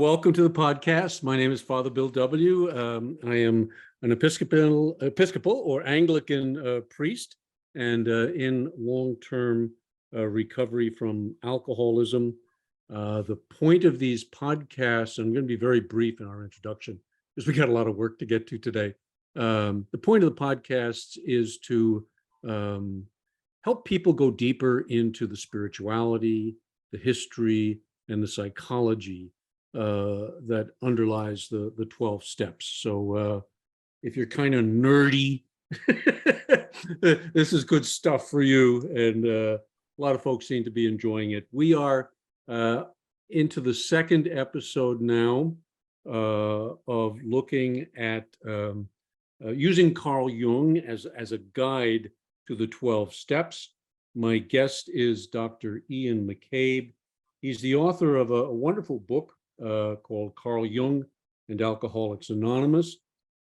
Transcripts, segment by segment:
Welcome to the podcast. My name is Father Bill W. I am an Episcopal or Anglican priest and in long-term recovery from alcoholism. The point of these podcasts, and I'm going to be very brief in our introduction because we got a lot of work to get to today. The point of the podcasts is to help people go deeper into the spirituality, the history, and the psychology that underlies the 12 steps. So if you're kind of nerdy, this is good stuff for you. And a lot of folks seem to be enjoying it. We are into the second episode now of looking at using Carl Jung as a guide to the 12 steps. My guest is Dr. Ian McCabe. He's the author of a wonderful book called Carl Jung and Alcoholics Anonymous,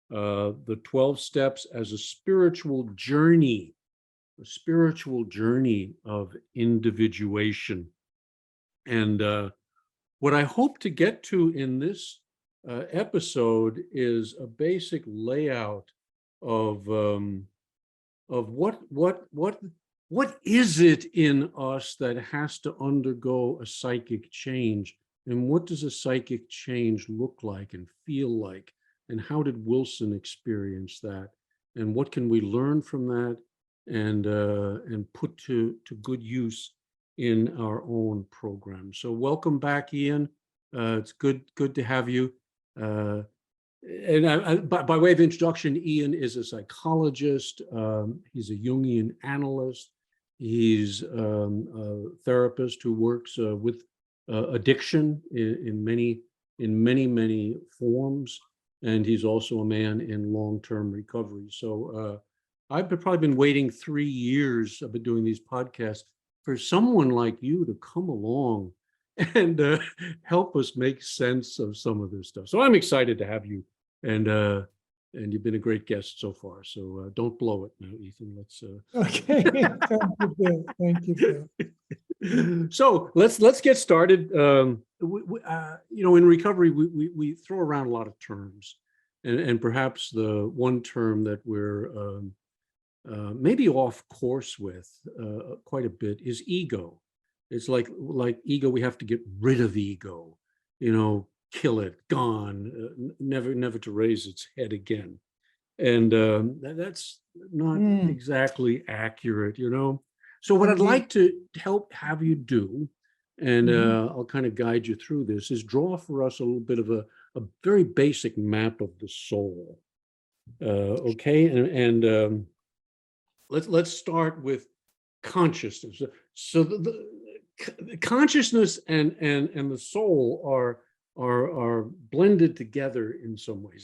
the 12 Steps as a spiritual journey of individuation. And what I hope to get to in this episode is a basic layout of what is it in us that has to undergo a psychic change, and what does a psychic change look like and feel like, and how did Wilson experience that, and what can we learn from that and put to good use in our own program. So welcome back, Ian. It's good to have you. And by way of introduction, Ian is a psychologist. He's a Jungian analyst. He's a therapist who works with addiction in many forms, and he's also a man in long-term recovery. So I've probably been waiting 3 years. I've been doing these podcasts for someone like you to come along and help us make sense of some of this stuff. So I'm excited to have you, and you've been a great guest so far. So don't blow it now, Ethan. Let's. Okay. Thank you, Bill. So let's get started. In recovery, we throw around a lot of terms, and perhaps the one term that we're maybe off course with quite a bit is ego. It's like ego. We have to get rid of ego, kill it, gone, never to raise its head again. And that's not exactly accurate, So what I'd like to have you do, and I'll kind of guide you through this, is draw for us a little bit of a very basic map of the soul. Okay, and let's start with consciousness. So the consciousness and the soul are blended together in some ways.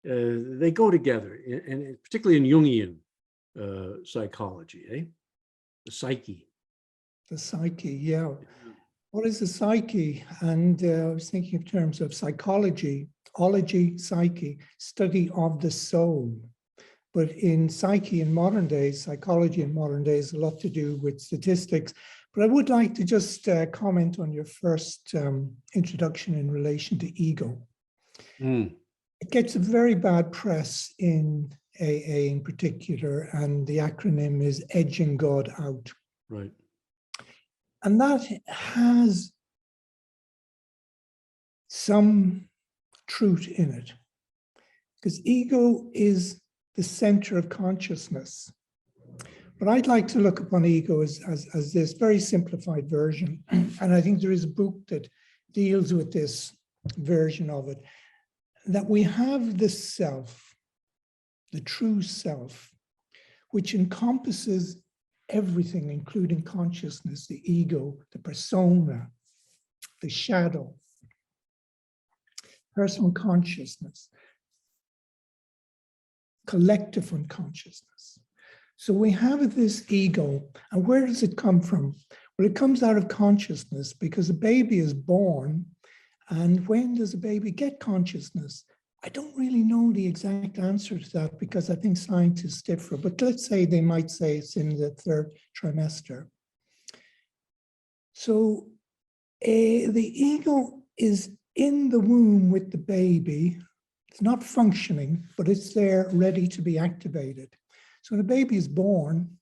They go together, and particularly in Jungian psychology. The psyche. The psyche, yeah. What is the psyche? And I was thinking of terms of psychology, ology, psyche, study of the soul. But in psyche in modern days, psychology in modern days, a lot to do with statistics. But I would like to just comment on your first introduction in relation to ego. It gets a very bad press in AA in particular, and the acronym is edging God out. Right. And that has some truth in it, because ego is the center of consciousness. But I'd like to look upon ego as this very simplified version. And I think there is a book that deals with this version of it, that we have the self, the true self, which encompasses everything, including consciousness, the ego, the persona, the shadow, personal consciousness, collective unconsciousness. So we have this ego, and where does it come from? Well, it comes out of consciousness, because a baby is born, and when does a baby get consciousness? I don't really know the exact answer to that, because I think scientists differ, but let's say they might say it's in the 3rd trimester. So the ego is in the womb with the baby. It's not functioning, but it's there ready to be activated. So when a baby is born,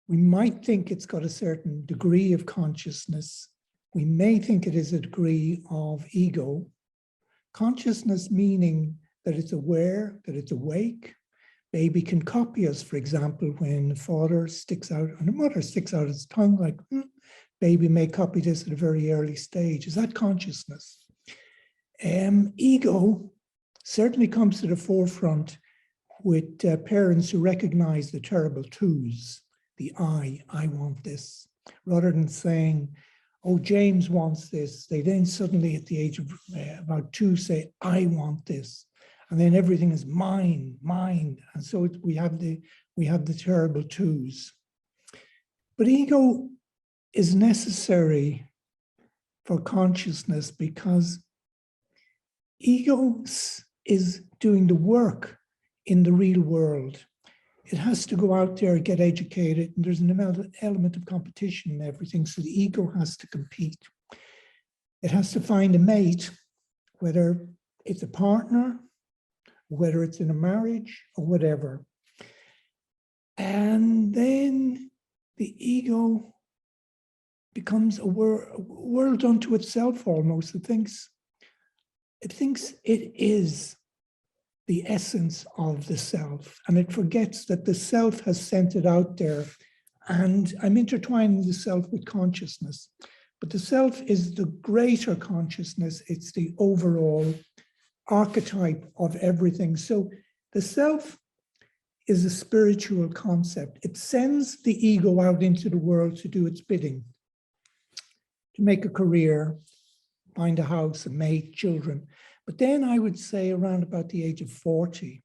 we might think it's got a certain degree of consciousness. We may think it is a degree of ego. Consciousness meaning that it's aware, that it's awake. Baby can copy us, for example, when the father sticks out and the mother sticks out its tongue like, baby may copy this at a very early stage. Is that consciousness? Ego certainly comes to the forefront with parents who recognize the terrible twos. The I want this, rather than saying, oh, James wants this. They then suddenly at the age of about 2 say, I want this. And then everything is mine. And so we have the terrible twos. But ego is necessary for consciousness because ego is doing the work in the real world. It has to go out there and get educated, and there's an element of competition and everything, so the ego has to compete. It has to find a mate, whether it's a partner, whether it's in a marriage, or whatever. And then the ego becomes a world unto itself almost. It thinks it is the essence of the self, and it forgets that the self has sent it out there. And I'm intertwining the self with consciousness, but the self is the greater consciousness. It's the overall archetype of everything. So the self is a spiritual concept. It sends the ego out into the world to do its bidding, to make a career, find a house, a mate, children. But then I would say around about the age of 40,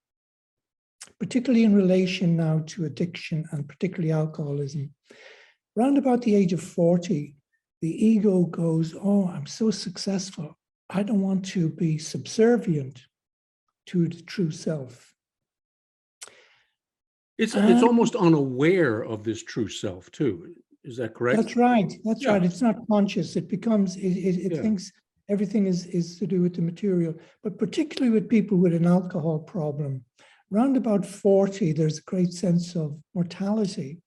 particularly in relation now to addiction and particularly alcoholism, around about the age of 40, the ego goes, oh, I'm so successful. I don't want to be subservient to the true self. It's almost unaware of this true self too. Is that correct? That's right. That's right. It's not conscious. It becomes, it thinks everything is to do with the material, but particularly with people with an alcohol problem. Round about 40, there's a great sense of mortality.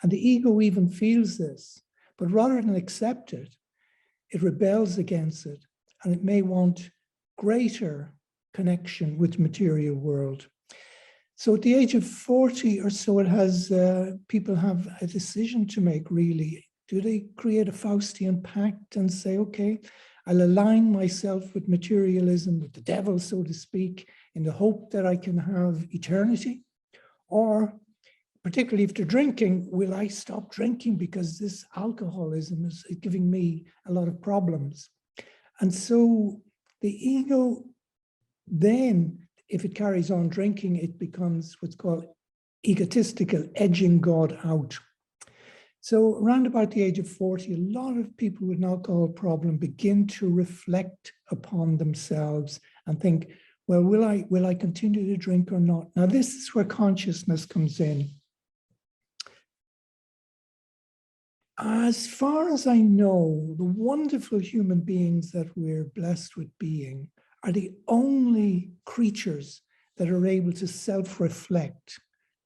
And the ego even feels this, but rather than accept it, it rebels against it, and it may want greater connection with the material world. So at the age of 40 or so, it has people have a decision to make, really. Do they create a Faustian pact and say, okay, I'll align myself with materialism, with the devil, so to speak, in the hope that I can have eternity? Or, particularly if they're drinking, will I stop drinking because this alcoholism is giving me a lot of problems? And so the ego then, if it carries on drinking, it becomes what's called egotistical, edging God out. So around about the age of 40, a lot of people with an alcohol problem begin to reflect upon themselves and think, well, will I continue to drink or not? Now, this is where consciousness comes in. As far as I know, the wonderful human beings that we're blessed with being are the only creatures that are able to self-reflect,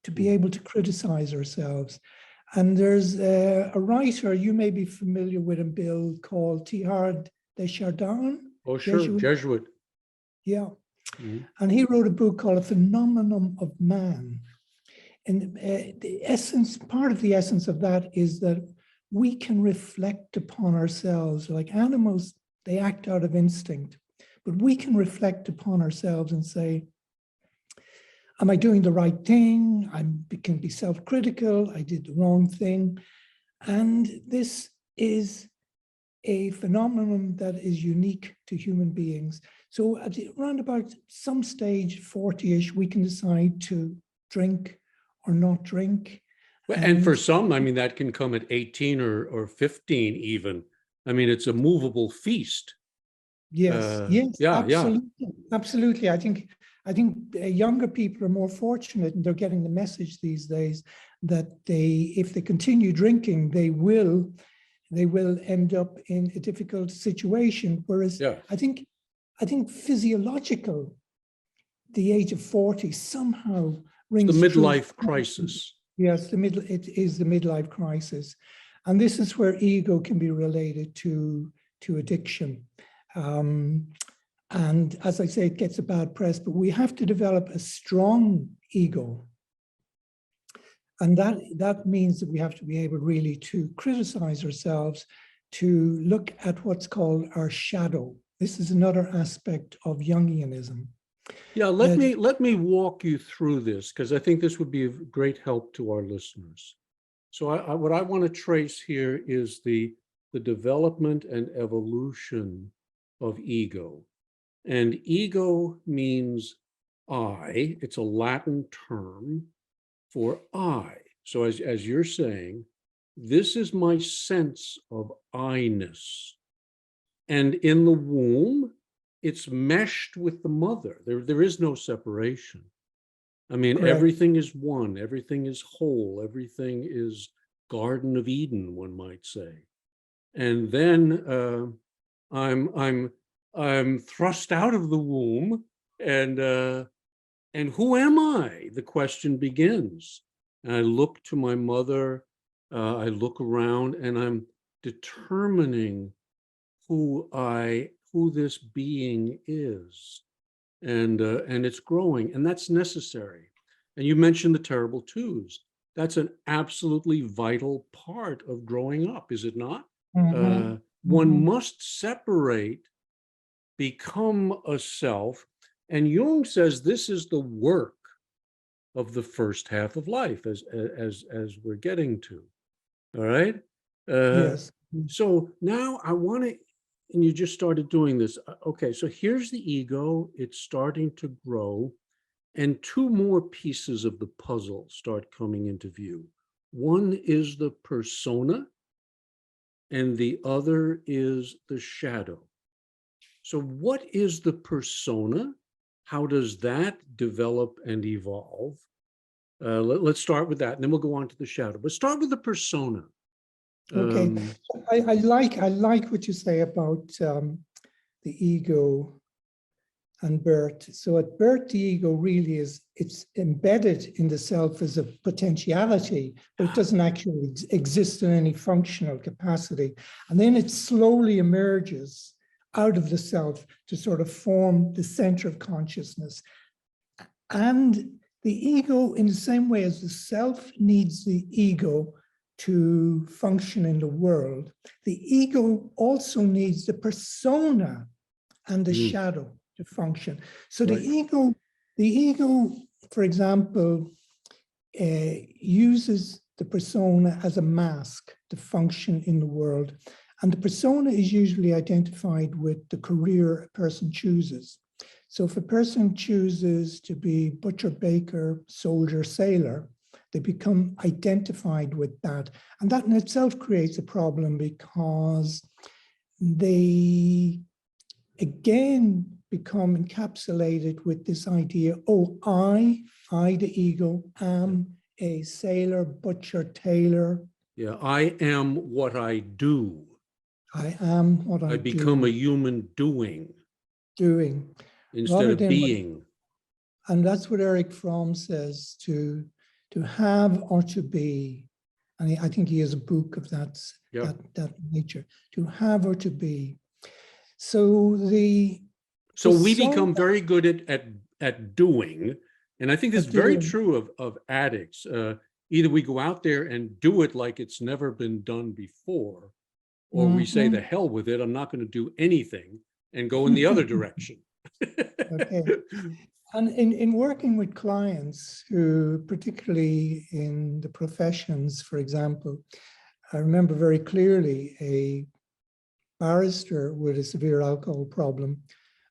to be able to criticize ourselves. And there's a writer, you may be familiar with him, Bill, called Teilhard de Chardin. Oh, sure, Jesuit. Yeah. And he wrote a book called A Phenomenon of Man. And the essence, part of the essence of that is that we can reflect upon ourselves. Like animals, they act out of instinct, but we can reflect upon ourselves and say, am I doing the right thing? I can be self-critical. I did the wrong thing. And this is a phenomenon that is unique to human beings. So at around about some stage, 40-ish, we can decide to drink or not drink. And for some, I mean, that can come at 18 or 15 even. I mean, it's a movable feast. Yes, absolutely. I think younger people are more fortunate, and they're getting the message these days that if they continue drinking, they will they will end up in a difficult situation. Whereas Yeah. I think physiological, the age of 40 somehow It's rings the true. midlife crisis. Yes, it is the midlife crisis. And this is where ego can be related to addiction. And as I say, it gets a bad press, but we have to develop a strong ego. And that means that we have to be able really to criticize ourselves, to look at what's called our shadow. This is another aspect of Jungianism. Yeah, let me walk you through this, because I think this would be of great help to our listeners. So what I want to trace here is the development and evolution of ego. And ego means I. It's a Latin term for I. So as you're saying, this is my sense of I-ness. And in the womb, it's meshed with the mother. There is no separation. I mean, Correct. Everything is one, everything is whole, everything is Garden of Eden, one might say. And then I'm thrust out of the womb, and who am I? The question begins. And I look to my mother, I look around, and I'm determining who this being is, and it's growing, and that's necessary. And you mentioned the terrible twos. That's an absolutely vital part of growing up, is it not? Mm-hmm. One must separate, become a self, and Jung says this is the work of the first half of life, as we're getting to. All right. Yes. So now I want to, and you just started doing this. Okay, so here's the ego. It's starting to grow, and two more pieces of the puzzle start coming into view. One is the persona, and the other is the shadow. So what is the persona? How does that develop and evolve? Let's start with that, and then we'll go on to the shadow. But start with the persona. Okay. I like what you say about the ego and birth. So at birth, the ego really it's embedded in the self as a potentiality, but it doesn't actually exist in any functional capacity. And then it slowly emerges out of the self to sort of form the center of consciousness. And the ego, in the same way as the self needs the ego to function in the world, the ego also needs the persona and the shadow to function. So Right. the ego, for example, uses the persona as a mask to function in the world. And the persona is usually identified with the career a person chooses. So if a person chooses to be butcher, baker, soldier, sailor, they become identified with that. And that in itself creates a problem, because they again become encapsulated with this idea, oh, I, the ego, am a sailor, butcher, tailor. Yeah, I am what I do. I am what I become do. a human doing instead rather of than being. And that's what Eric Fromm says, to have or to be. And I think he has a book of that nature, to have or to be. So we become very good at doing. And I think this is very true of addicts. Either we go out there and do it like it's never been done before, or we say, the hell with it, I'm not going to do anything, and go in the other direction. Okay. And in working with clients who, particularly in the professions, for example, I remember very clearly a barrister with a severe alcohol problem,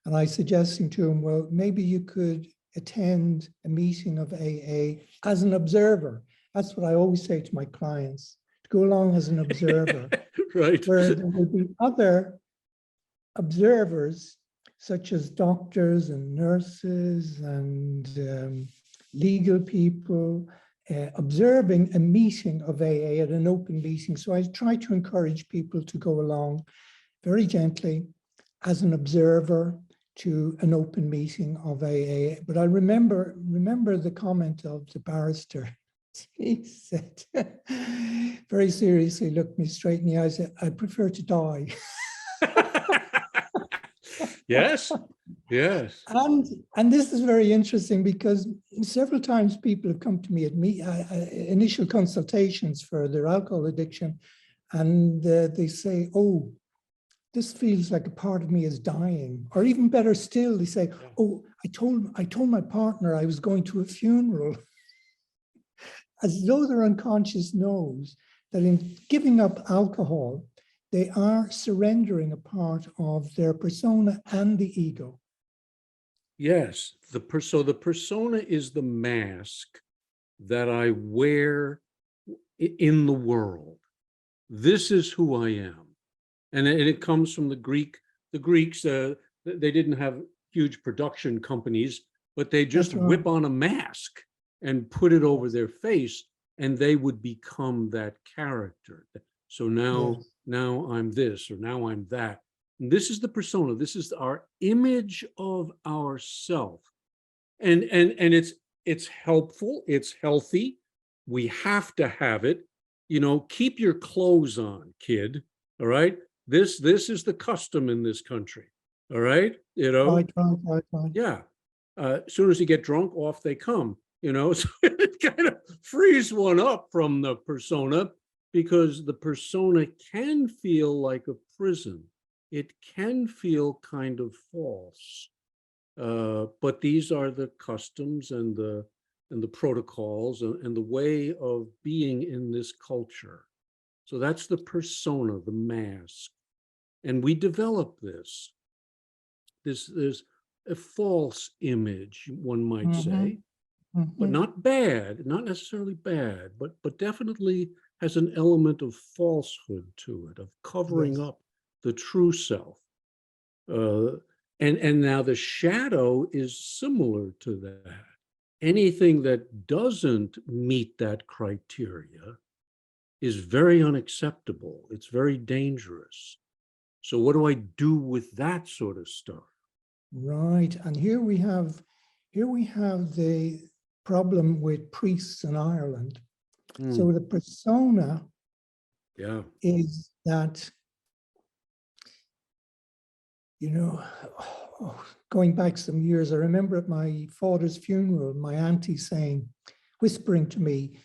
and I suggesting to him, well, maybe you could attend a meeting of AA as an observer. That's what I always say to my clients, to go along as an observer. Right. Where there will be other observers, such as doctors and nurses and legal people, observing a meeting of AA at an open meeting. So I try to encourage people to go along very gently as an observer to an open meeting of AA. But I remember the comment of the barrister. He said, very seriously, looked me straight in the eyes, said, I prefer to die. Yes, yes. And this is very interesting because several times people have come to me at initial consultations for their alcohol addiction, and they say, oh, this feels like a part of me is dying. Or even better still, they say, oh, I told my partner I was going to a funeral. As though their unconscious knows that in giving up alcohol, they are surrendering a part of their persona and the ego. Yes, so the persona is the mask that I wear in the world. This is who I am. And it comes from the Greeks, they didn't have huge production companies, but they just whip on a mask and put it over their face, and they would become that character. So now I'm this, or now I'm that. And this is the persona. This is our image of ourself. And it's helpful, it's healthy. We have to have it. You know, keep your clothes on, kid. All right. This is the custom in this country. All right. You know, Right. yeah. As soon as you get drunk, off they come, you know, so it kind of frees one up from the persona, because the persona can feel like a prison. It can feel kind of false. But these are the customs and the protocols and the way of being in this culture. So that's the persona, the mask. And we develop this. There's a false image, one might say, but not bad, not necessarily bad, but definitely has an element of falsehood to it, of covering up the true self. And now the shadow is similar to that. Anything that doesn't meet that criteria is very unacceptable. It's very dangerous. So what do I do with that sort of stuff? Right. And here we have the problem with priests in Ireland. So the persona is that, you know, going back some years, I remember at my father's funeral, my auntie whispering to me,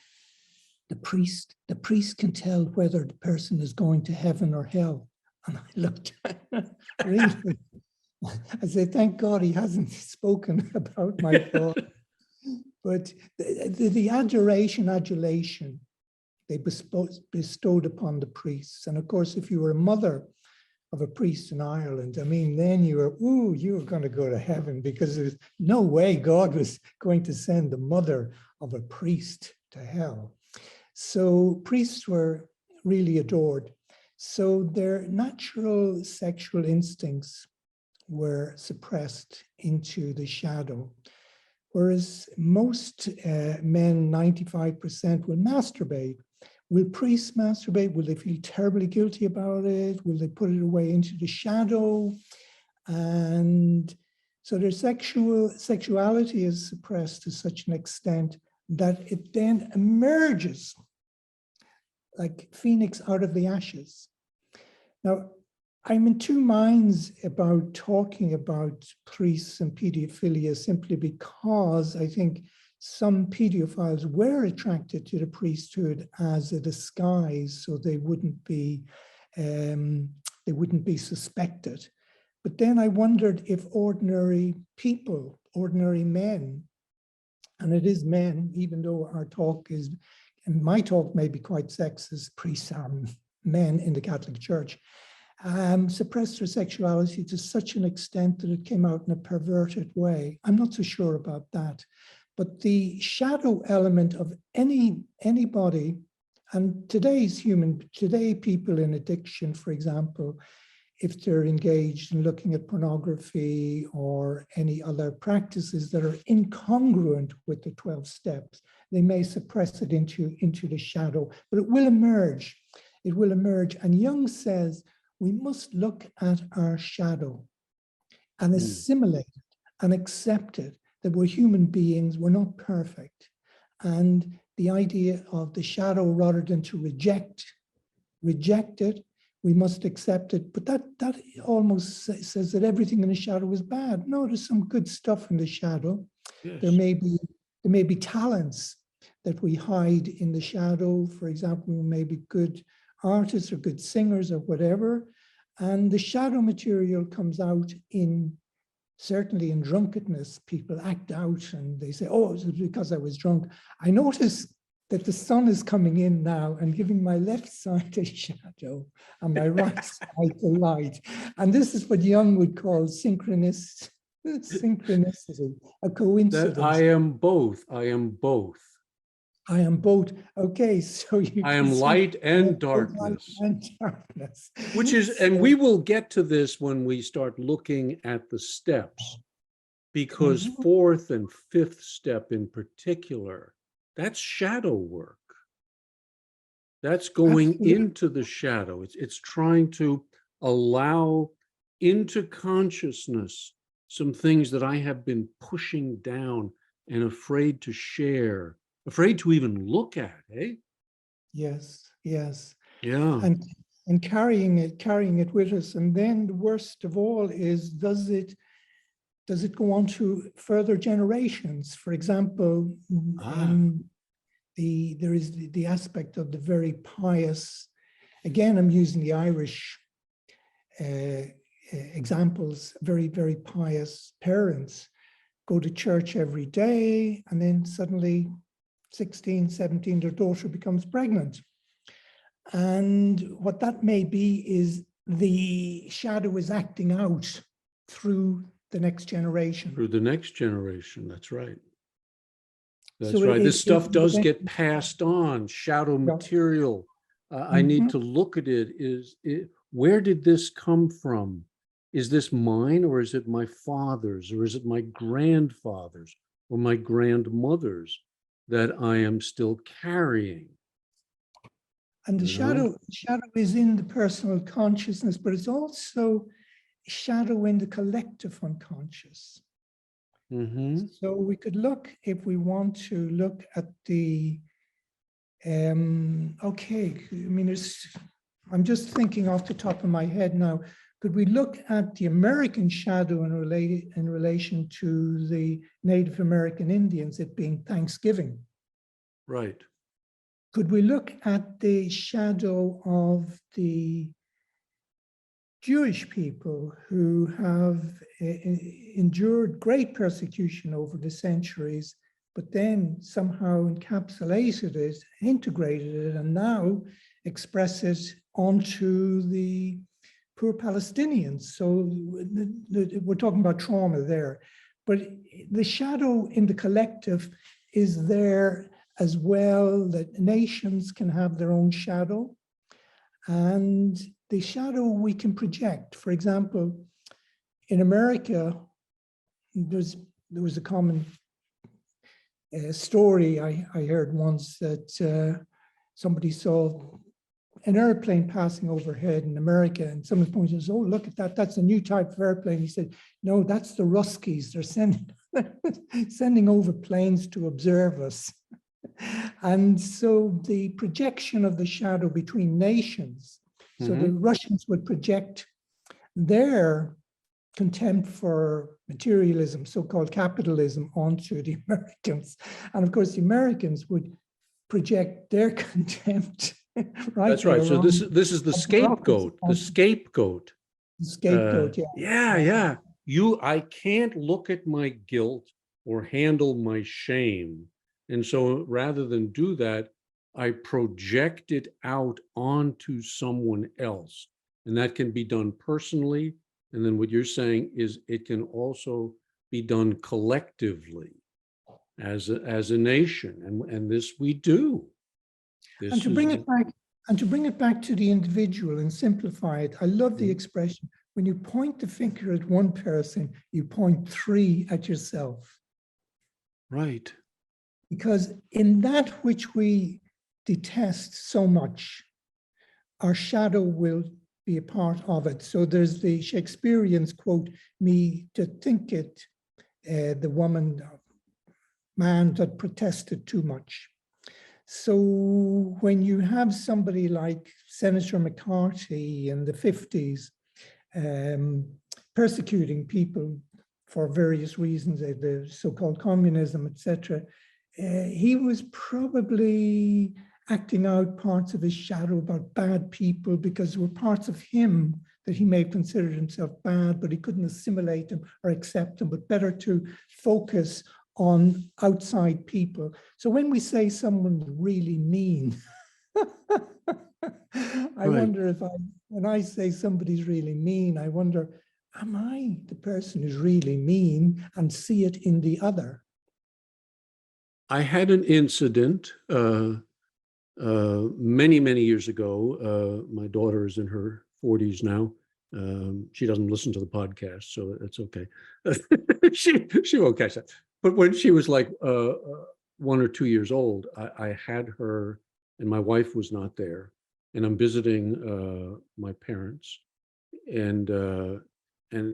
the priest can tell whether the person is going to heaven or hell. And I looked at her, really. I said, thank God he hasn't spoken about my thought. But the adulation they bestowed upon the priests. And of course, if you were a mother of a priest in Ireland, I mean, then you were going to go to heaven, because there's no way God was going to send the mother of a priest to hell. So priests were really adored. So their natural sexual instincts were suppressed into the shadow. Whereas most men, 95%, will masturbate. Will priests masturbate? Will they feel terribly guilty about it? Will they put it away into the shadow? And so their sexuality is suppressed to such an extent that it then emerges like phoenix out of the ashes. Now, I'm in two minds about talking about priests and pedophilia, simply because I think some pedophiles were attracted to the priesthood as a disguise, so they wouldn't be suspected. But then I wondered if ordinary people, ordinary men, and it is men, even though my talk may be quite sexist, priests are men in the Catholic Church, suppressed their sexuality to such an extent that it came out in a perverted way. I'm not so sure about that. But the shadow element of anybody, and today people in addiction, for example, if they're engaged in looking at pornography or any other practices that are incongruent with the 12 steps, they may suppress it into the shadow, but it will emerge. It will emerge. And Jung says we must look at our shadow and assimilate it and accept it, that we're human beings, we're not perfect. And the idea of the shadow, rather than to reject it, we must accept it. But that almost says that everything in the shadow is bad. No, there's some good stuff in the shadow. Yes. There may be talents that we hide in the shadow. For example, we may be good artists or good singers or whatever. And the shadow material comes out certainly in drunkenness. People act out and they say, oh, it's because I was drunk. I notice that the sun is coming in now and giving my left side a shadow and my right side the light. And this is what Jung would call synchronicity, a coincidence. That I am both. I am both. I am both. Okay, so I am light and darkness. Light and darkness. Which is, and we will get to this when we start looking at the steps, because fourth and fifth step in particular, that's shadow work. That's going into the shadow. It's trying to allow into consciousness some things that I have been pushing down and afraid to share, afraid to even look at, eh? Yes, yes. Yeah. And carrying it with us. And then the worst of all is, does it go on to further generations? For example, there is the aspect of the very pious, again, I'm using the Irish examples, very, very pious parents go to church every day, and then suddenly 16, 17, their daughter becomes pregnant. And what that may be is the shadow is acting out through the next generation. Through the next generation, that's right. That's So right. This stuff does get passed on, shadow material. I need to look at it. Where did this come from? Is this mine, or is it my father's, or is it my grandfather's or my grandmother's that I am still carrying? And the shadow is in the personal consciousness, but it's also shadow in the collective unconscious. So we could look, if we want to look at the, okay, I mean, I'm just thinking off the top of my head now, could we look at the American shadow in relation to the Native American Indians, it being Thanksgiving? Right. Could we look at the shadow of the Jewish people who have endured great persecution over the centuries, but then somehow encapsulated it, integrated it, and now express it onto the poor Palestinians? So we're talking about trauma there, but the shadow in the collective is there as well, that nations can have their own shadow, and the shadow we can project. For example, in America, there was a common story I heard once, that somebody saw an airplane passing overhead in America, and someone pointed out, oh, look at that, that's a new type of airplane. He said, no, that's the Ruskies. They're sending over planes to observe us. And so the projection of the shadow between nations, so the Russians would project their contempt for materialism, so-called capitalism, onto the Americans. And of course, the Americans would project their contempt. Right. That's right. So this is the scapegoat, the scapegoat. The scapegoat, yeah. I can't look at my guilt or handle my shame. And so rather than do that, I project it out onto someone else. And that can be done personally. And then what you're saying is it can also be done collectively as a nation. And this we do. And to bring it back, And to bring it back to the individual and simplify it, I love the expression, when you point the finger at one person, you point 3 at yourself. Right. Because in that which we detest so much, our shadow will be a part of it. So there's the Shakespearean quote, me to think it, the man that protested too much. So when you have somebody like Senator McCarthy in the 50s persecuting people for various reasons, the so-called communism, etc., he was probably acting out parts of his shadow about bad people because there were parts of him that he may have considered himself bad, but he couldn't assimilate them or accept them, but better to focus on outside people. So when we say someone's really mean, I wonder if when I say somebody's really mean, I wonder, am I the person who's really mean and see it in the other? I had an incident many, many years ago. My daughter is in her 40s now. She doesn't listen to the podcast, so it's okay. she won't catch that. But when she was like 1 or 2 years old, I had her, and my wife was not there, and I'm visiting my parents, and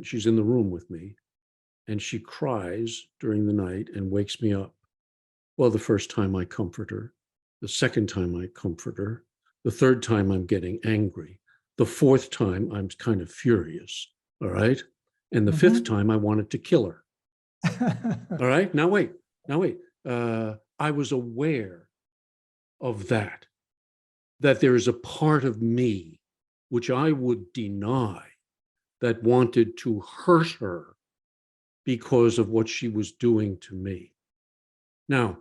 she's in the room with me, and she cries during the night and wakes me up. Well, the first time I comfort her, the second time I comfort her, the third time I'm getting angry, the fourth time I'm kind of furious, all right? And the fifth time I wanted to kill her. All right, now wait. I was aware of that there is a part of me which I would deny that wanted to hurt her because of what she was doing to me. Now,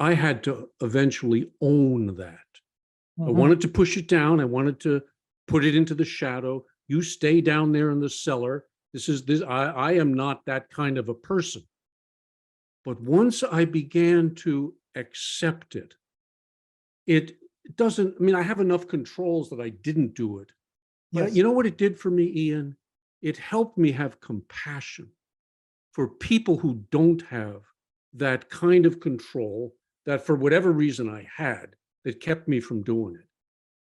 I had to eventually own that. I wanted to push it down. I wanted to put it into the shadow. You stay down there in the cellar. I am not that kind of a person. But once I began to accept it, it doesn't, I mean, I have enough controls that I didn't do it. But you know what it did for me, Ian? It helped me have compassion for people who don't have that kind of control that for whatever reason I had that kept me from doing it.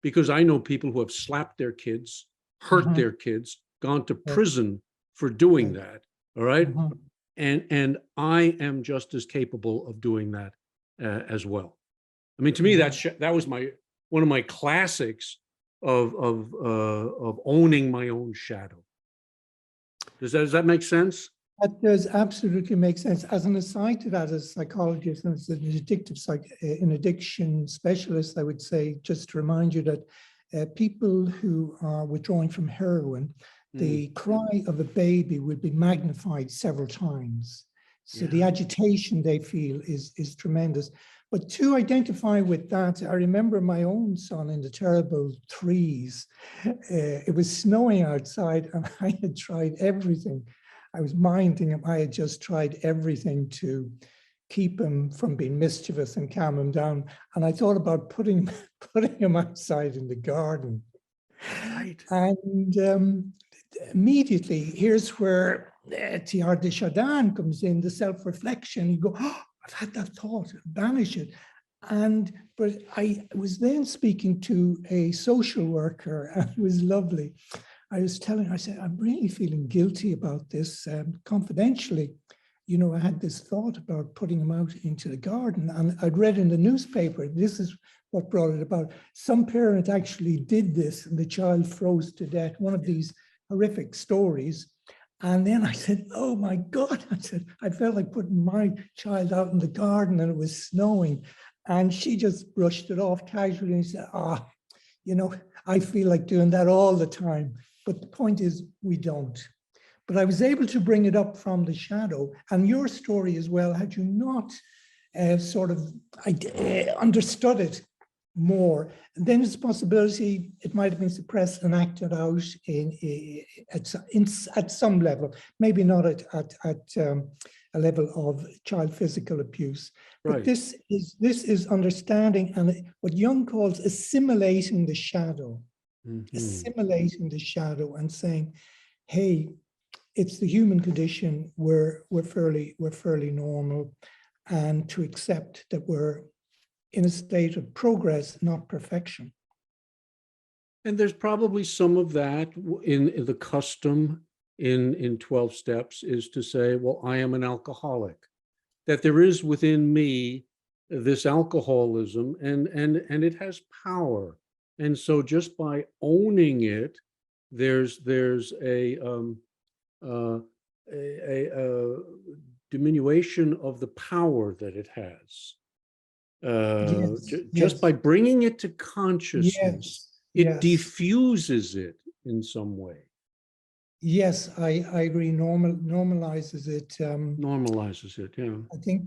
Because I know people who have slapped their kids, hurt their kids, gone to prison for doing that, all right? And I am just as capable of doing that as well. I mean, to me, that was one of my classics of owning my own shadow. Does that make sense? That does absolutely make sense. As an aside to that, as a psychologist and as an addiction specialist, I would say, just to remind you that people who are withdrawing from heroin, the cry of a baby will be magnified several times. So the agitation they feel is tremendous. But to identify with that, I remember my own son in the terrible threes. It was snowing outside and I had tried everything. I was minding him. I had just tried everything to keep him from being mischievous and calm him down. And I thought about putting him outside in the garden. Right. And immediately, here's where Teilhard de Chardin comes in, the self-reflection. You go, oh, I've had that thought, banish it. But I was then speaking to a social worker, and it was lovely. I was telling her, I said, I'm really feeling guilty about this. Confidentially, you know, I had this thought about putting him out into the garden, and I'd read in the newspaper, this is what brought it about. Some parent actually did this, and the child froze to death. One of these horrific stories. And then I said, oh my God, I said, I felt like putting my child out in the garden and it was snowing. And she just brushed it off casually and said, you know, I feel like doing that all the time. But the point is, we don't. But I was able to bring it up from the shadow. And your story as well, had you not sort of understood it, more. And then there's a possibility it might have been suppressed and acted out at some level, maybe not at a level of child physical abuse. But Right. this is understanding and what Jung calls assimilating the shadow, assimilating the shadow and saying, hey, it's the human condition. We're fairly normal, and to accept that we're in a state of progress, not perfection. And there's probably some of that in the custom in 12 steps, is to say, well, I am an alcoholic, that there is within me this alcoholism, and it has power. And so just by owning it, there's a diminution of the power that it has. Just by bringing it to consciousness, it diffuses it in some way. Yes, I agree. Normalizes it. Normalizes it, yeah. I think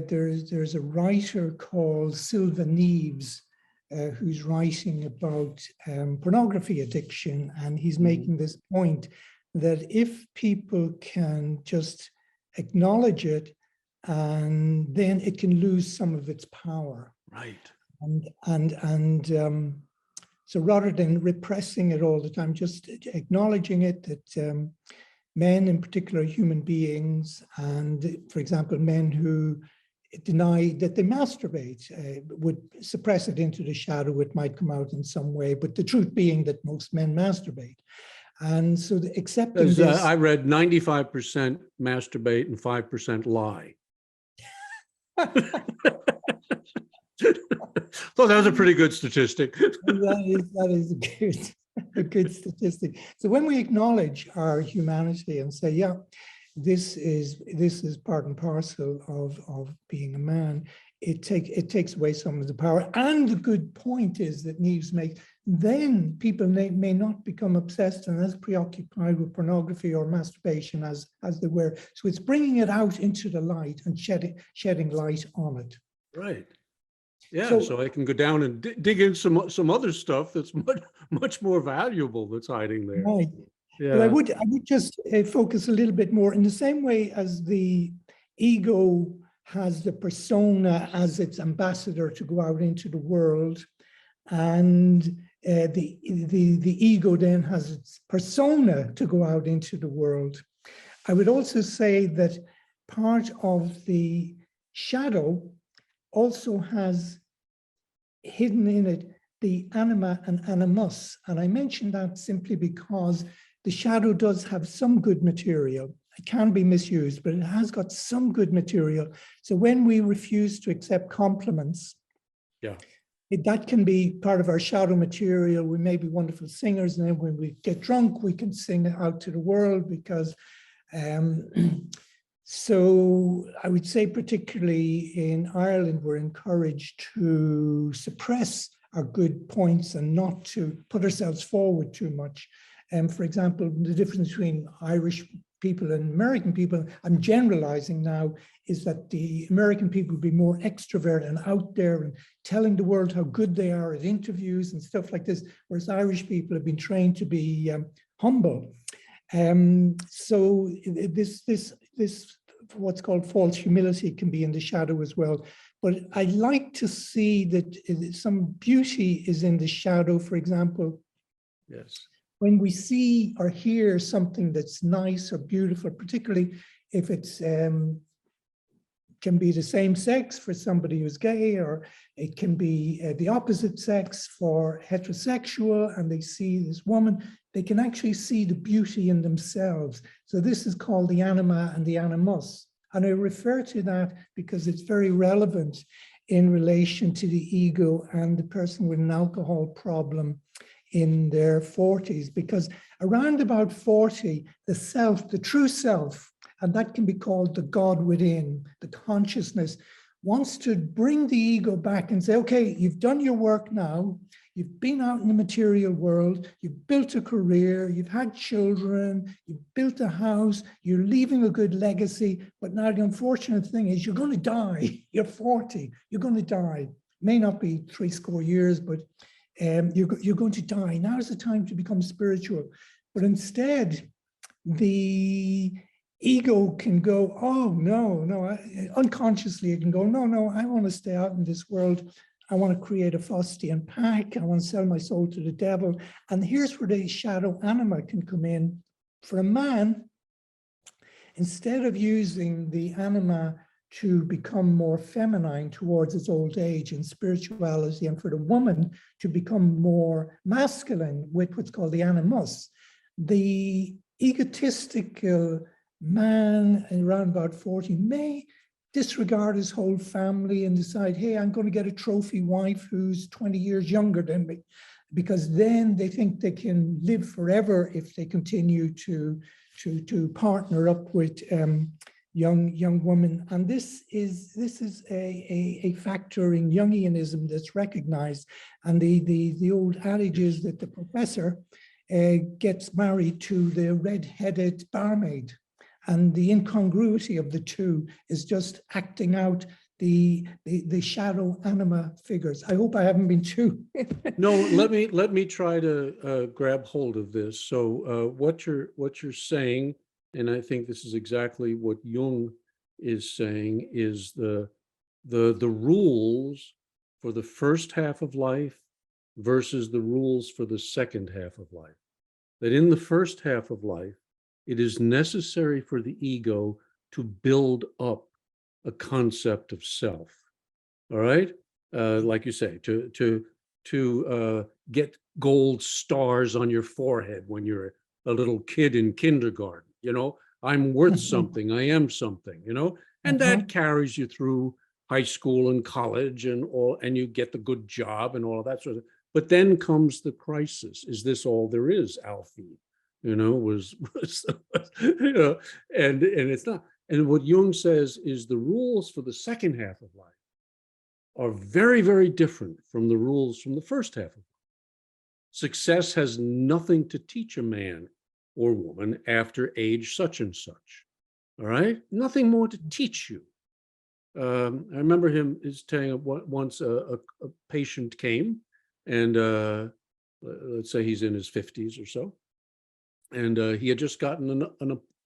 there's a writer called Sylva Neves who's writing about pornography addiction, and he's making this point that if people can just acknowledge it, and then it can lose some of its power. Right. So rather than repressing it all the time, just acknowledging it, that men in particular, human beings, and for example, men who deny that they masturbate would suppress it into the shadow. It might come out in some way, but the truth being that most men masturbate. And so accepting this. I read 95% masturbate and 5% lie. Well, that was a pretty good statistic. That is a good statistic. So when we acknowledge our humanity and say, yeah, this is part and parcel of being a man, it takes away some of the power. And the good point is that Neves makes, then people may not become obsessed and as preoccupied with pornography or masturbation as they were. So it's bringing it out into the light and shedding light on it. Right. Yeah, so I can go down and dig in some other stuff that's much more valuable that's hiding there. Right. Yeah. But I would just focus a little bit more in the same way as the ego has the persona as its ambassador to go out into the world, and the ego then has its persona to go out into the world. I would also say that part of the shadow also has hidden in it the anima and animus. And I mention that simply because the shadow does have some good material. It can be misused, but it has got some good material. So when we refuse to accept compliments, that can be part of our shadow material. We may be wonderful singers, and then when we get drunk, we can sing it out to the world because so I would say particularly in Ireland, we're encouraged to suppress our good points and not to put ourselves forward too much. For example, the difference between Irish people and American people, I'm generalizing now, is that the American people would be more extrovert and out there and telling the world how good they are at interviews and stuff like this, whereas Irish people have been trained to be humble. So this what's called false humility can be in the shadow as well. But I like to see that some beauty is in the shadow. For example, when we see or hear something that's nice or beautiful, particularly if it's can be the same sex for somebody who's gay, or it can be the opposite sex for heterosexual, and they see this woman, they can actually see the beauty in themselves. So this is called the anima and the animus. And I refer to that because it's very relevant in relation to the ego and the person with an alcohol problem in their 40s, because around about 40, the self, the true self, and that can be called the God within, the consciousness, wants to bring the ego back and say, okay, you've done your work now, you've been out in the material world, you've built a career, you've had children, you've built a house, you're leaving a good legacy, but now the unfortunate thing is you're going to die. You're 40, you're going to die. may not be 70 years, but you're going to die. Now is the time to become spiritual. But instead, the ego can go, oh, no, unconsciously it can go, no, I want to stay out in this world. I want to create a Faustian pack. I want to sell my soul to the devil. And here's where the shadow anima can come in. For a man, instead of using the anima to become more feminine towards its old age and spirituality, and for the woman to become more masculine with what's called the animus, the egotistical man around about 40 may disregard his whole family and decide, hey, I'm going to get a trophy wife who's 20 years younger than me, because then they think they can live forever if they continue to partner up with young women. And this is a factor in Jungianism that's recognized. And the old adage is that the professor gets married to the red-headed barmaid. And the incongruity of the two is just acting out the shadow anima figures. I hope I haven't been too. No, let me try to grab hold of this. So what you're saying, and I think this is exactly what Jung is saying, is the rules for the first half of life versus the rules for the second half of life. That in the first half of life, it is necessary for the ego to build up a concept of self. All right, like you say, to get gold stars on your forehead when you're a little kid in kindergarten. You know, I'm worth something. I am something. You know, and that carries you through high school and college and all, and you get the good job and all of that sort of. But then comes the crisis. Is this all there is, Alfie? You know, was you know, and it's not. And what Jung says is the rules for the second half of life are very, very different from the rules from the first half of life. Success has nothing to teach a man or woman after age such and such. All right, nothing more to teach you. I remember him telling once a patient came, and let's say he's in his 50s or so. And he had just gotten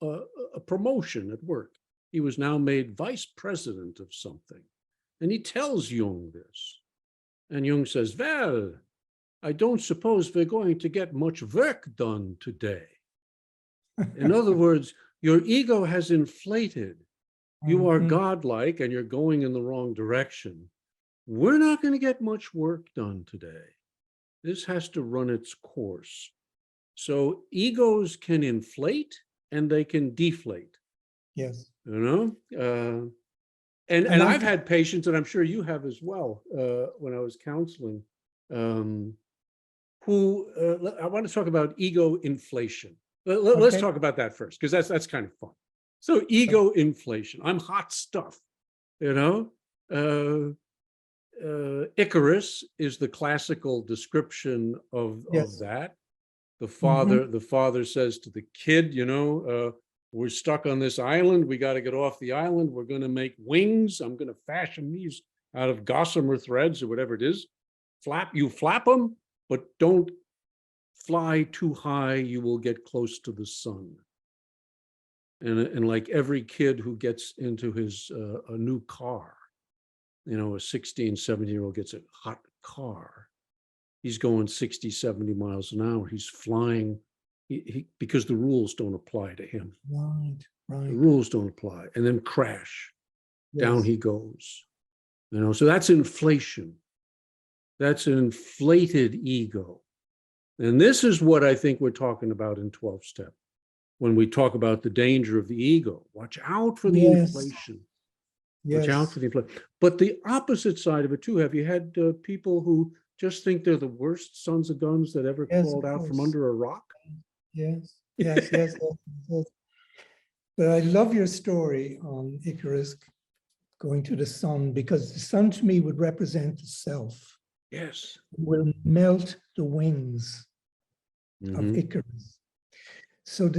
a promotion at work. He was now made vice president of something. And he tells Jung this. And Jung says, well, I don't suppose we're going to get much work done today. In other words, your ego has inflated. You are godlike and you're going in the wrong direction. We're not going to get much work done today. This has to run its course. So egos can inflate and they can deflate. Yes. You know, and I've had patients, and I'm sure you have as well, when I was counseling, who I want to talk about ego inflation. Let's talk about that first, because that's kind of fun. So ego inflation. I'm hot stuff. You know, Icarus is the classical description of that. The father says to the kid, you know, we're stuck on this island. We got to get off the island. We're going to make wings. I'm going to fashion these out of gossamer threads or whatever it is. You flap them, but don't fly too high. You will get close to the sun. And like every kid who gets into his a new car, you know, a 16, 17-year-old gets a hot car. He's going 60, 70 miles an hour. He's flying because the rules don't apply to him. Right. The rules don't apply. And then crash. Yes. Down he goes. You know, so that's inflation. That's an inflated ego. And this is what I think we're talking about in 12-step. When we talk about the danger of the ego, watch out for the inflation. Watch out for the inflation. But the opposite side of it too, have you had people who just think they're the worst sons of guns that ever crawled out from under a rock? Yes. But I love your story on Icarus going to the sun, because the sun to me would represent the self. Yes. It will melt the wings of Icarus. So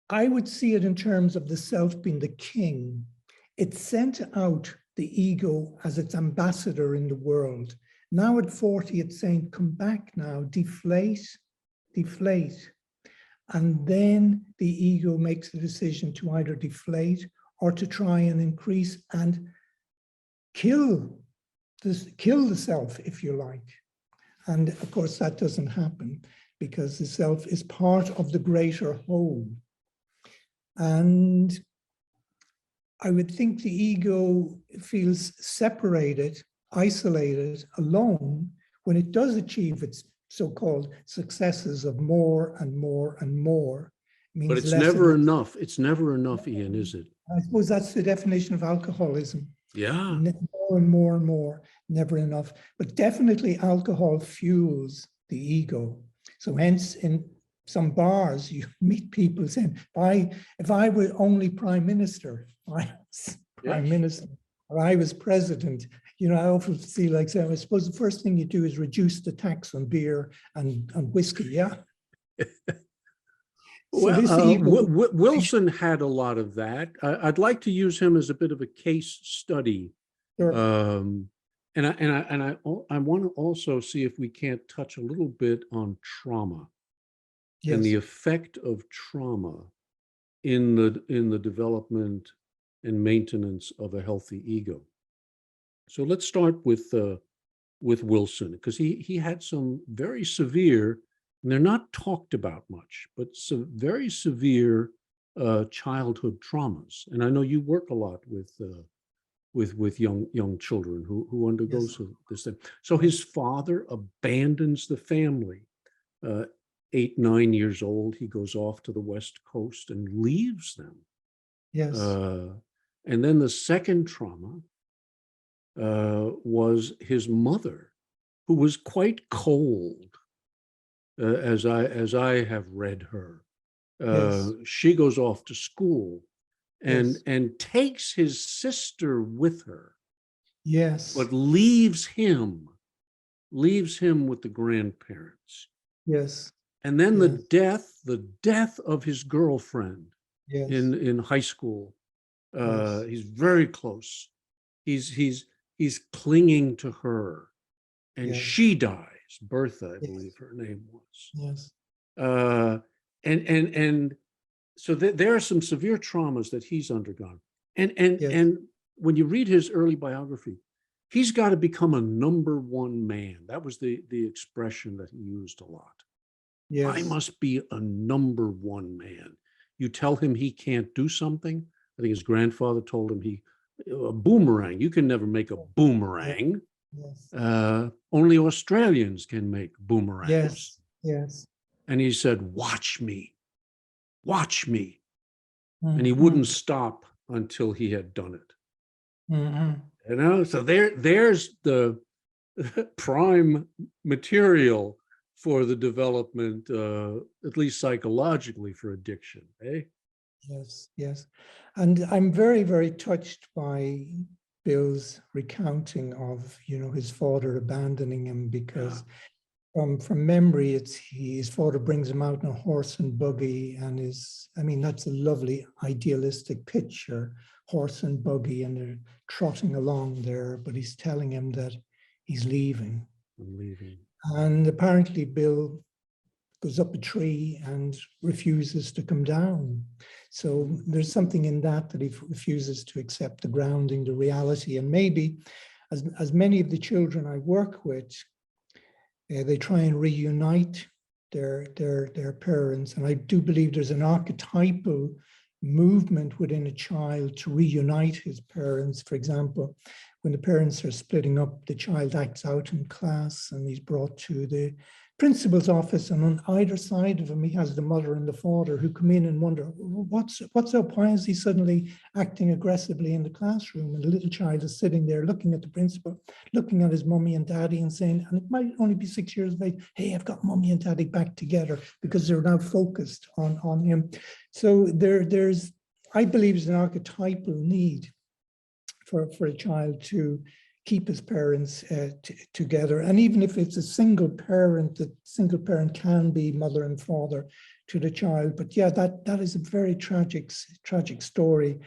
I would see it in terms of the self being the king. It sent out the ego as its ambassador in the world. Now at 40, it's saying, come back now, deflate, deflate. And then the ego makes the decision to either deflate or to try and increase and kill the self, if you like. And of course, that doesn't happen because the self is part of the greater whole. And I would think the ego feels separated, isolated, alone when it does achieve its so-called successes of more and more and more. Means but it's less never and less. enough. It's never enough, Ian, is it? I suppose that's the definition of alcoholism. Yeah. More and more and more, never enough. But definitely alcohol fuels the ego. So hence in some bars, you meet people saying, if I were only prime minister, I was prime minister, or I was president, you know, I often see like, say, I suppose the first thing you do is reduce the tax on beer and whiskey, yeah? So Well, this ego, Wilson had a lot of that. I'd like to use him as a bit of a case study. And I want to also see if we can't touch a little bit on trauma and the effect of trauma in the development and maintenance of a healthy ego. So let's start with Wilson, because he had some very severe, and they're not talked about much, but some very severe childhood traumas. And I know you work a lot with young children who undergo this thing. So his father abandons the family. 8, 9 years old, he goes off to the West Coast and leaves them. yes, And then the second trauma was his mother, who was quite cold, as I have read her. She goes off to school and takes his sister with her. yes, But leaves him with the grandparents. yes, And then the death of his girlfriend yes, in high school. He's very close. He's clinging to her, and she dies. Bertha, I believe her name was. yes, And so there are some severe traumas that he's undergone. And when you read his early biography, he's got to become a number one man. That was the expression that he used a lot. I must be a number one man. You tell him he can't do something. I think his grandfather told him a boomerang. You can never make a boomerang. Only Australians can make boomerangs. Yes. And he said, watch me. And he wouldn't stop until he had done it. You know, so there's the prime material for the development, at least psychologically, for addiction, eh? Yes. And I'm very, very touched by Bill's recounting of, you know, his father abandoning him, because from memory, his father brings him out in a horse and buggy, and that's a lovely idealistic picture, horse and buggy, and they're trotting along there, but he's telling him that he's leaving. I'm leaving. And apparently Bill goes up a tree and refuses to come down. So there's something in that he refuses to accept the grounding, the reality. And maybe as many of the children I work with, they try and reunite their parents. And I do believe there's an archetypal movement within a child to reunite his parents. For example, when the parents are splitting up, the child acts out in class and he's brought to the principal's office, and on either side of him, he has the mother and the father who come in and wonder, what's up? Why is he suddenly acting aggressively in the classroom? And the little child is sitting there looking at the principal, looking at his mummy and daddy and saying, and it might only be 6 years of age, hey, I've got mummy and daddy back together, because they're now focused on him. So I believe there's an archetypal need for a child to keep his parents together. And even if it's a single parent, the single parent can be mother and father, to the child. But yeah, that is a very tragic story.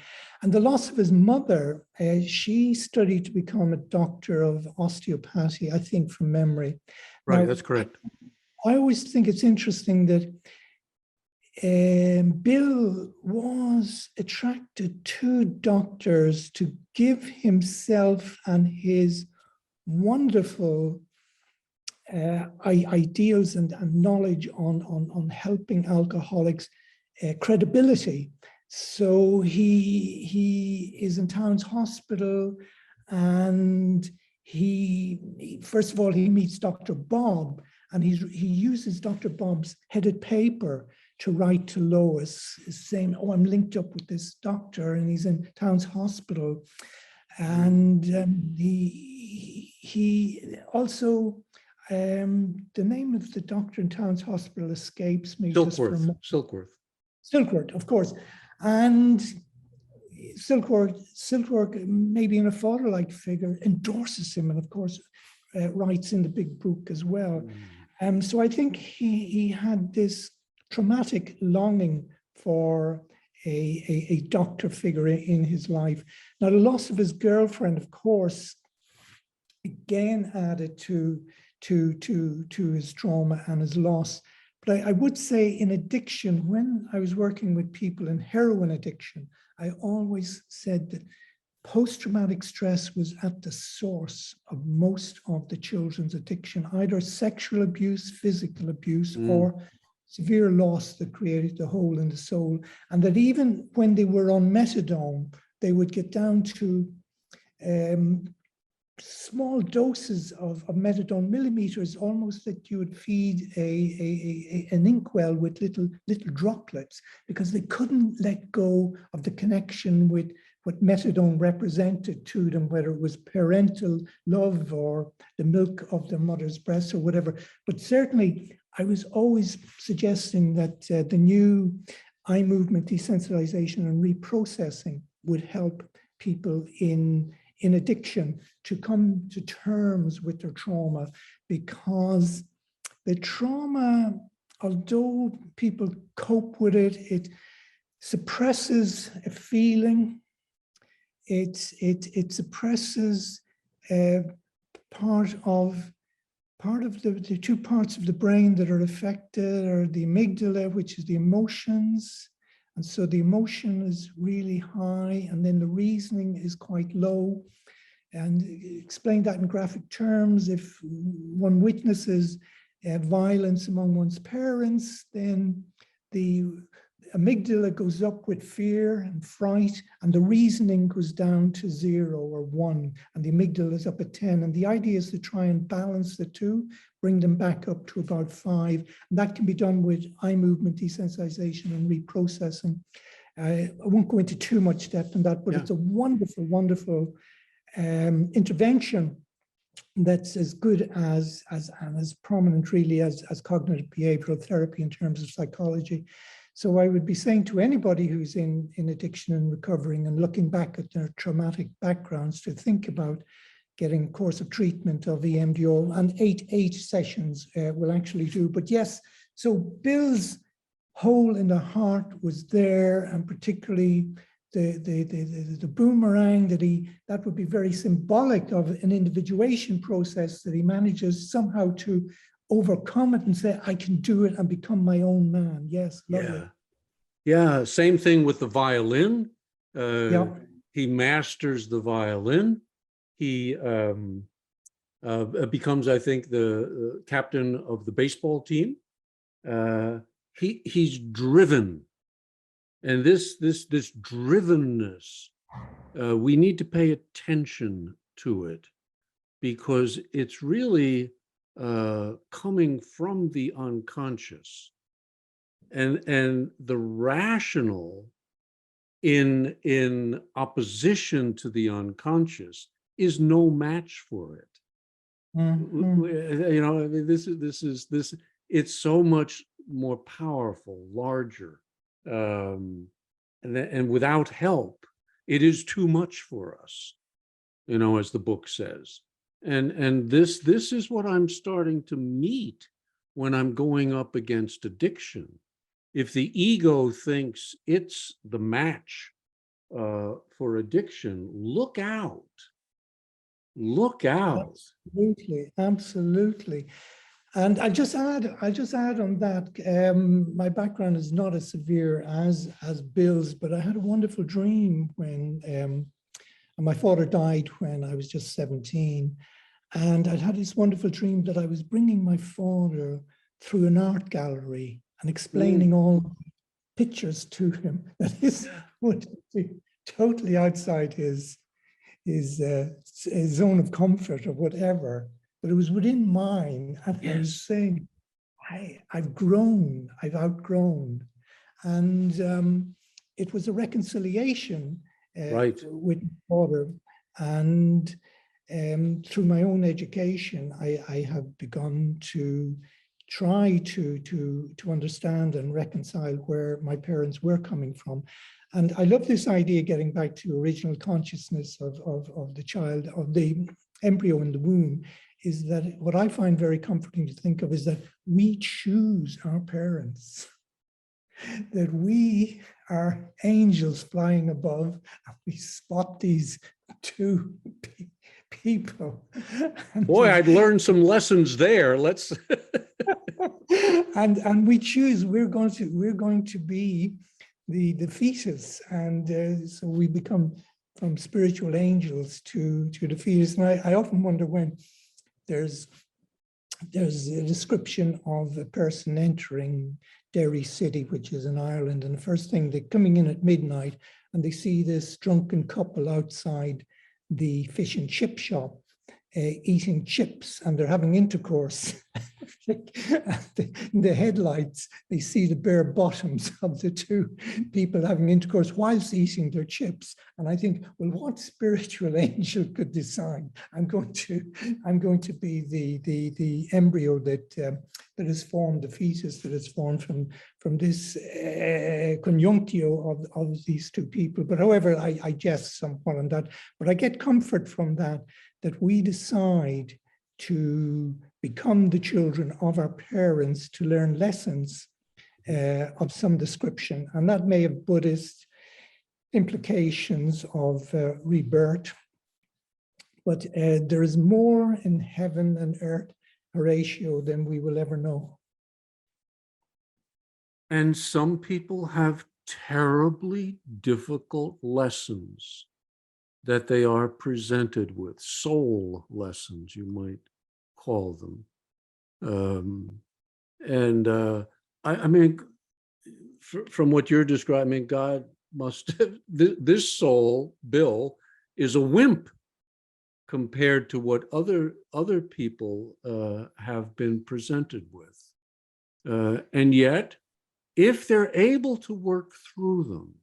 And the loss of his mother, she studied to become a doctor of osteopathy, I think, from memory. Right, Now, that's correct. I always think it's interesting that Bill was attracted to doctors to give himself and his wonderful ideals and knowledge on helping alcoholics credibility. So he is in Towns Hospital, and he first of all, he meets Dr. Bob, and he uses Dr. Bob's headed paper to write to Lois, saying, oh, I'm linked up with this doctor and he's in Towns Hospital. And he also, the name of the doctor in Towns Hospital escapes me. Silkworth, of course. And Silkworth, maybe in a father-like figure, endorses him, and of course, writes in the big book as well. So I think he had this traumatic longing for a doctor figure in his life. Now, the loss of his girlfriend, of course, again added to his trauma and his loss. But I would say in addiction, when I was working with people in heroin addiction, I always said that post-traumatic stress was at the source of most of the children's addiction, either sexual abuse, physical abuse, or severe loss that created the hole in the soul. And that even when they were on methadone, they would get down to small doses of methadone, millimeters, almost that you would feed an inkwell with little droplets, because they couldn't let go of the connection with what methadone represented to them, whether it was parental love or the milk of their mother's breast or whatever. But certainly, I was always suggesting that the new eye movement desensitization and reprocessing would help people in addiction to come to terms with their trauma, because the trauma, although people cope with it, it suppresses a feeling. It suppresses part of the two parts of the brain that are affected, are the amygdala, which is the emotions. And so the emotion is really high, and then the reasoning is quite low. And explain that in graphic terms, if one witnesses violence among one's parents, then the amygdala goes up with fear and fright, and the reasoning goes down to 0 or 1, and the amygdala is up at 10. And the idea is to try and balance the two, bring them back up to about 5. And that can be done with eye movement desensitization and reprocessing. I won't go into too much depth on that, but it's a wonderful, wonderful intervention that's as good as prominent really as cognitive behavioral therapy in terms of psychology. So I would be saying to anybody who's in addiction and recovering and looking back at their traumatic backgrounds to think about getting a course of treatment of EMDR, and 8 sessions will actually do. But yes, so Bill's hole in the heart was there, and particularly the boomerang that would be very symbolic of an individuation process that he manages somehow to overcome it and say, I can do it and become my own man. Yes, lovely. Yeah, same thing with the violin. He masters the violin. He becomes, I think, the captain of the baseball team. He's driven. And this drivenness, we need to pay attention to it, because it's really coming from the unconscious, and the rational in opposition to the unconscious is no match for it. You know, this it's so much more powerful, larger. And without help, it is too much for us, you know, as the book says. And this is what I'm starting to meet when I'm going up against addiction. if the ego thinks it's the match for addiction, look out. Look out. Absolutely, absolutely. And I just add on that. My background is not as severe as Bill's, but I had a wonderful dream when my father died when I was just 17, and I'd had this wonderful dream that I was bringing my father through an art gallery and explaining all pictures to him that would be totally outside his zone of comfort or whatever, but it was within mine. And I was saying, I've grown, I've outgrown. And it was a reconciliation with my father. And through my own education, I have begun to try to understand and reconcile where my parents were coming from. And I love this idea, getting back to original consciousness of the child, of the embryo in the womb, is that what I find very comforting to think of is that we choose our parents, that we are angels flying above, and we spot these two people. Boy, I'd learned some lessons there. Let's and we choose, we're going to be the fetus, and so we become from spiritual angels to the fetus. And I often wonder, when there's a description of a person entering Derry City, which is in Ireland, and the first thing, they're coming in at midnight and they see this drunken couple outside the fish and chip shop eating chips, and they're having intercourse. In the headlights, they see the bare bottoms of the two people having intercourse whilst eating their chips. And I think, well, what spiritual angel could decide I'm going to be the embryo that has formed, the fetus that has formed from this conjunctio of these two people. But however, I jest somewhat on that, but I get comfort from that we decide to become the children of our parents, to learn lessons of some description. And that may have Buddhist implications of rebirth, but there is more in heaven and earth, Horatio, than we will ever know. And some people have terribly difficult lessons that they are presented with, soul lessons, you might call them. I mean, from what you're describing, God must have, this soul, Bill, is a wimp compared to what other people have been presented with. And yet, if they're able to work through them,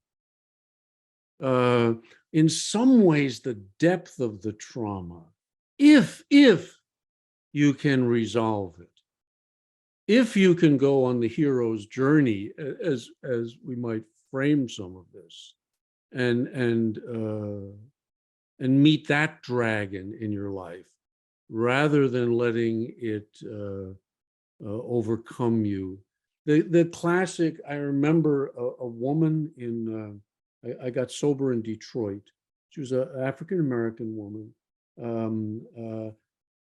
in some ways, the depth of the trauma, if you can resolve it, if you can go on the hero's journey, as we might frame some of this, and meet that dragon in your life, rather than letting it overcome you. The classic, I remember a woman in, I got sober in Detroit. She was an African-American woman.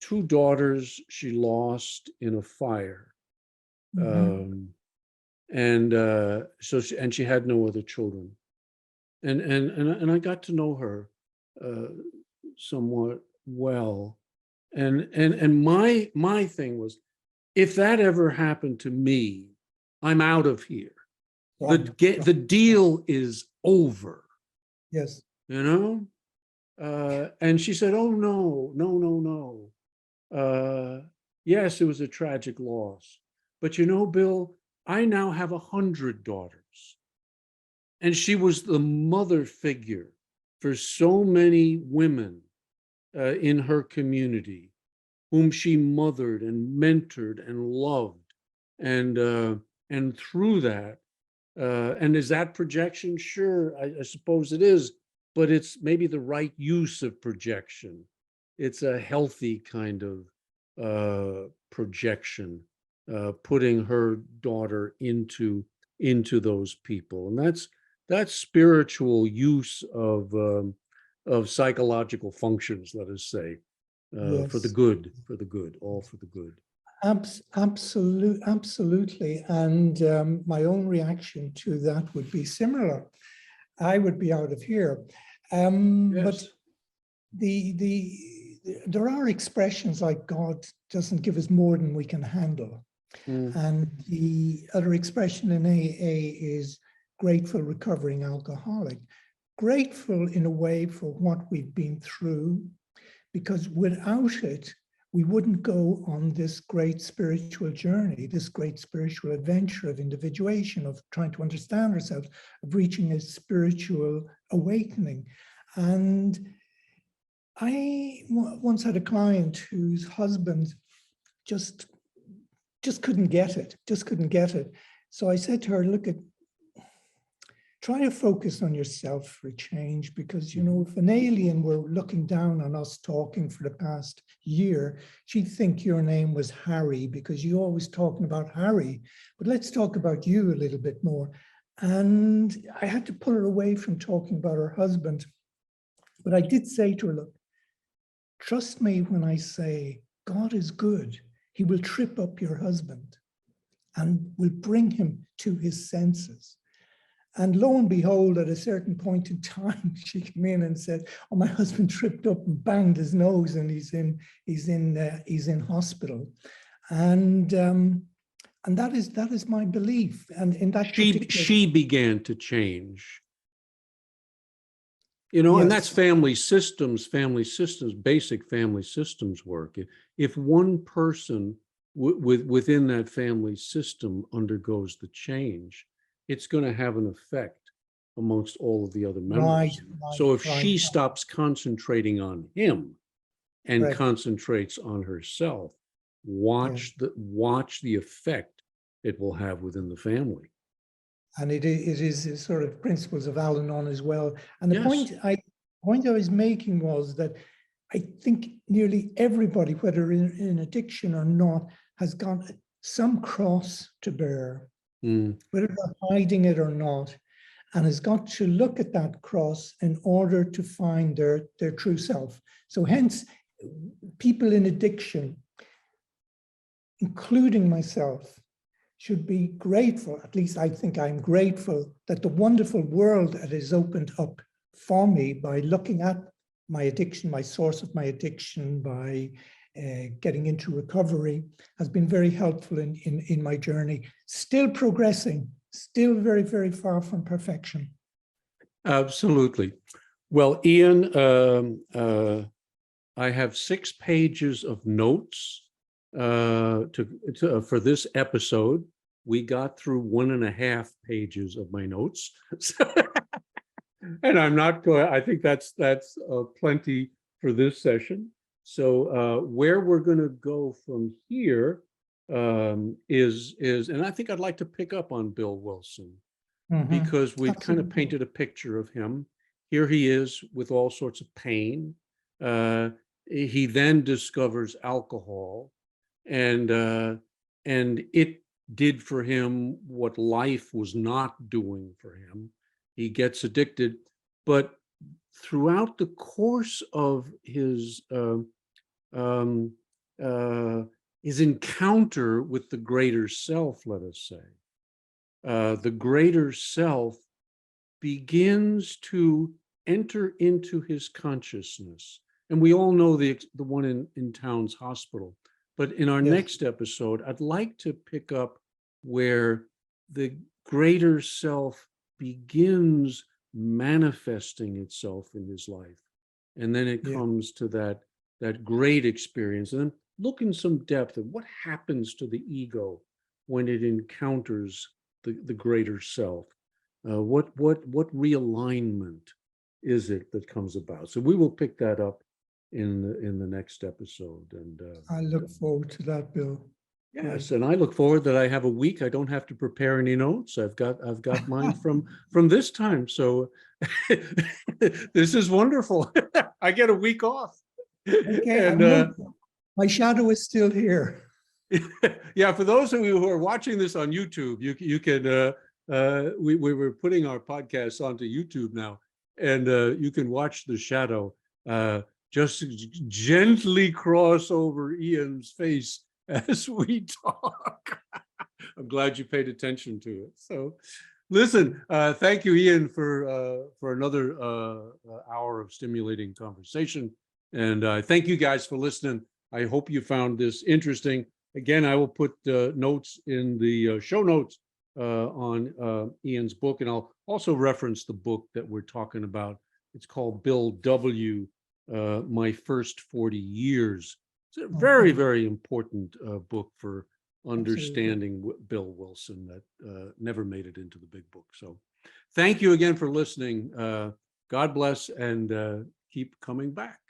2 daughters she lost in a fire. And so she had no other children. And I got to know her somewhat well. And my thing was, if that ever happened to me, I'm out of here. The deal is over. Yes. You know? And she said, oh, no. Yes, it was a tragic loss. But you know, Bill, I now have 100 daughters. And she was the mother figure for so many women in her community, whom she mothered and mentored and loved. And through that, and is that projection? Sure, I suppose it is, but it's maybe the right use of projection. It's a healthy kind of projection, putting her daughter into into those people. And that's spiritual use of psychological functions, let us say, for the Yes. good, all for the good. Absolutely. And my own reaction to that would be similar. I would be out of here. But Yes. there are expressions like God doesn't give us more than we can handle. Mm. And the other expression in AA is grateful recovering alcoholic. Grateful in a way for what we've been through, because without it, we wouldn't go on this great spiritual journey, this great spiritual adventure of individuation, of trying to understand ourselves, of reaching a spiritual awakening. And I once had a client whose husband just couldn't get it, So I said to her, look, try to focus on yourself for a change, because, you know, if an alien were looking down on us talking for the past year, she'd think your name was Harry because you're always talking about Harry. But let's talk about you a little bit more. And I had to pull her away from talking about her husband. But I did say to her, look, trust me when I say God is good. He will trip up your husband and will bring him to his senses. And lo and behold, at a certain point in time, she came in and said, "Oh, my husband tripped up and banged his nose, and he's in hospital." And that is my belief. And in that She began to change. You know, and that's yes, family systems, basic family systems work. If one person within that family system undergoes the change, it's going to have an effect amongst all of the other members. So if she stops concentrating on him and Right. concentrates on herself, watch the effect it will have within the family. And it is sort of principles of Al-Anon as well. And the Yes. point I was making was that I think nearly everybody, whether in addiction or not, has got some cross to bear, whether they're hiding it or not, and has got to look at that cross in order to find their true self. So hence, people in addiction, including myself, should be grateful, at least I think I'm grateful, that the wonderful world that is opened up for me by looking at my addiction, my source of my addiction, by getting into recovery, has been very helpful in my journey. Still progressing, still very, very far from perfection. Absolutely. Well, Ian, I have 6 pages of notes for this episode. We got through 1.5 pages of my notes. And I'm not going, I think that's plenty for this session. So where we're going to go from here is, and I think I'd like to pick up on Bill Wilson, because we've kind of painted a picture of him. Here he is with all sorts of pain. He then discovers alcohol, and it did for him what life was not doing for him. He gets addicted, but throughout the course of his encounter with the greater self, let us say, the greater self begins to enter into his consciousness. And we all know the one in Towns Hospital. But in our next episode, I'd like to pick up where the greater self begins manifesting itself in his life. And then it comes to that great experience. And then look in some depth at what happens to the ego when it encounters the greater self. What realignment is it that comes about? So we will pick that up in the next episode. And I look forward to that, Bill. Yes, and I look forward that I have a week. I don't have to prepare any notes. I've got mine from this time. So this is wonderful. I get a week off. Okay, and my shadow is still here. Yeah, for those of you who are watching this on YouTube, you can we were putting our podcasts onto YouTube now, and you can watch the shadow just gently cross over Ian's face as we talk. I'm glad you paid attention to it. So, listen, thank you, Ian, for another hour of stimulating conversation, and thank you guys for listening. I hope you found this interesting. Again, I will put notes in the show notes on Ian's book, and I'll also reference the book that we're talking about. It's called Bill W. My First 40 Years. It's a very, very important book for understanding Bill Wilson that never made it into the big book. So thank you again for listening. God bless, and keep coming back.